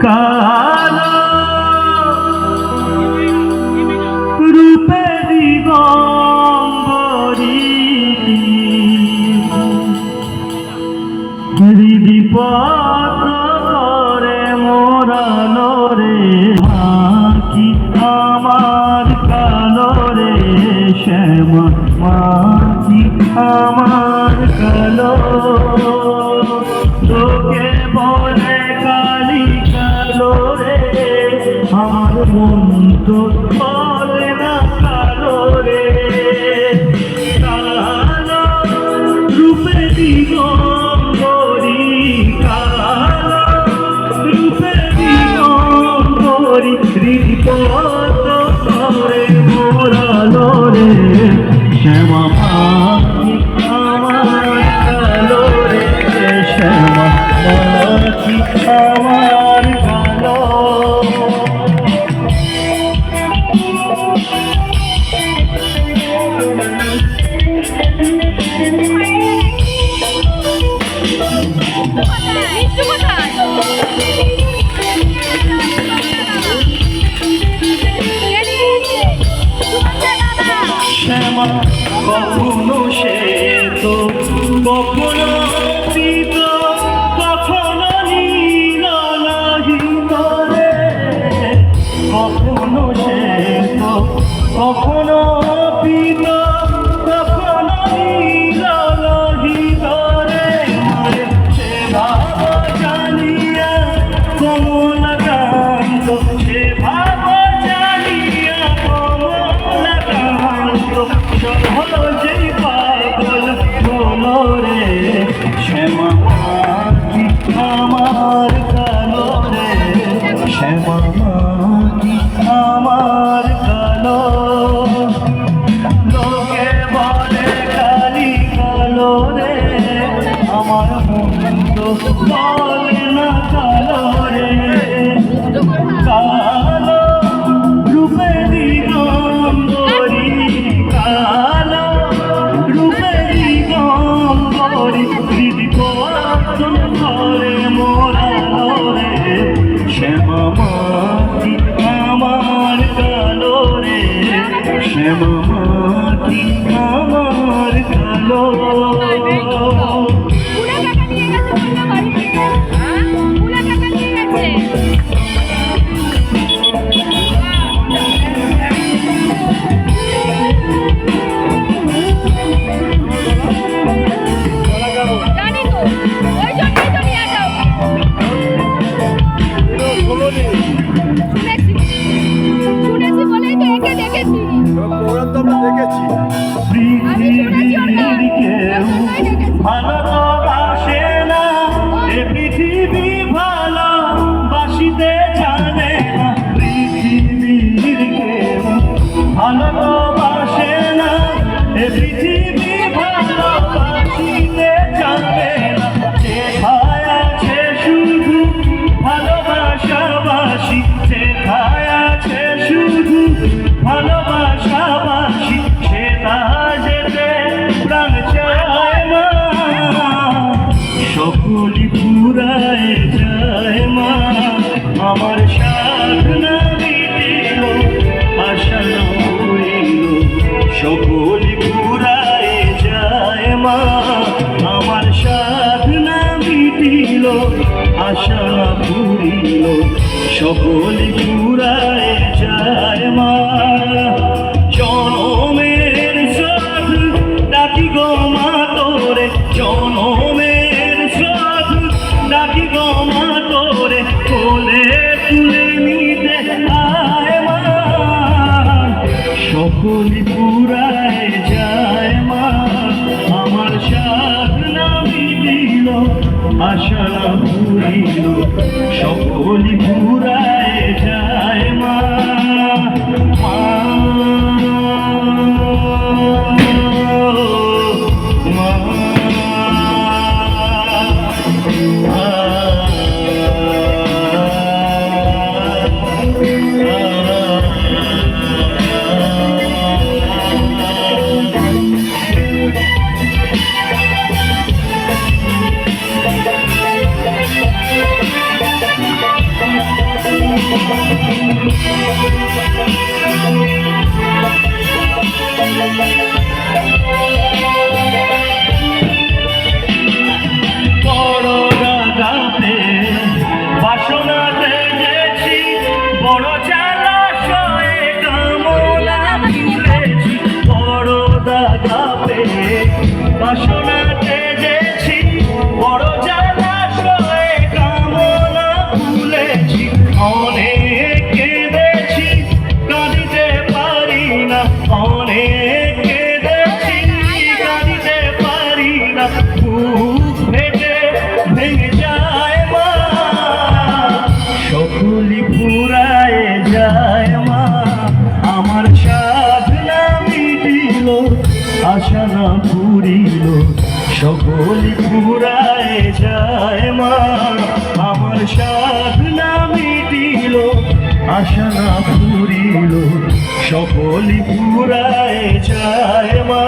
কালো রূপে দিগম্বরী হৃদিপত করে মোরালো রে কি আমার কালো রে শ্যামা মাঝি আমার কালো তোকে বলে কালি কালো রে আমার মন তো বলে না কালো রে কালো রূপে দিগম্বরী কালো রূপে দিগম্বরী হৃদিপত করে মোরালো রে শ্যামা মাঝি আমার কালো রে শ্যামা মাঝি আমার কালো শ্যামা কখনো সে তো কখনো শীত কখনো নীল লোহিত রে কখনো সে তো কখনো পীত কখনো নীল লোহিত রে সে ভাব জানিয়া কমলাকান্ত সে ভাব জানিয়া কমলাকান্ত হলো যেই পাগল হলো রে শ্যামা মাঝি আমার কালো রে শ্যামা মাঝি আমার কালো লোকে বলে কালি কালো রে আমার মন তো বলে না কালো রে কালো রূপে দিগম্বরী কালো রূপে দিগম্বরী হৃদিপত করে মোরালো রে শ্যামা মাঝি আমার কালো রে শ্যামা মাঝি আমার কালো ভালোবাসে না এ পৃথিবী ভালোবাসিতে জানে না পৃথিবীর কেউ ভালোবাসে না এ পৃথিবী ভালোবাসিতে জানে না যেথায় আছে শুধু ভালোবাসাবাসী যেথায় আছে শুধু ভালোবাসাবাসী সেটা যেতে প্রাণ চায় মা সকলি ফুরায় যায় মা আমার সাধনা মিটিল আশা না হইল সকলি ফুরায় যায় মা আমার সাধনা মিটিল আশা না ভুলিল সকলি ফুরায় যায় মা জনমের সাধ ডাকি গো মা তোরে জনমের সাধ ডাকি গো মা তোরে কোলে তুলে নিতে আয় মা সকলি পুরায় যায় মা আমার সাধনা মিটিল আশা না ভুলিল সকলি পুরায় যায় মা বড় দাদাতে বাসনা দেখেছি, বড় জলাশয়ে কামনা তুলেছি। বড় দাদাতে বাসনা দেখেছি, বড় জলাশয়ে কামনা তুলেছি। অনেক কেঁদেছি, কাঁদিতে পারি না, অনেক কেঁদেছি, কাঁদিতে পারি না। বুক ফেটে ভেঙে যায় মা, সকলি ফুরায় যায় মা। আমার সাধনা মিটিল, আশা না পুরিল, সকলি ফুরায় যায় মা। আমার সাধনা মিটিল, আশা না পুরিল, সকলি ফুরায় যায় মা।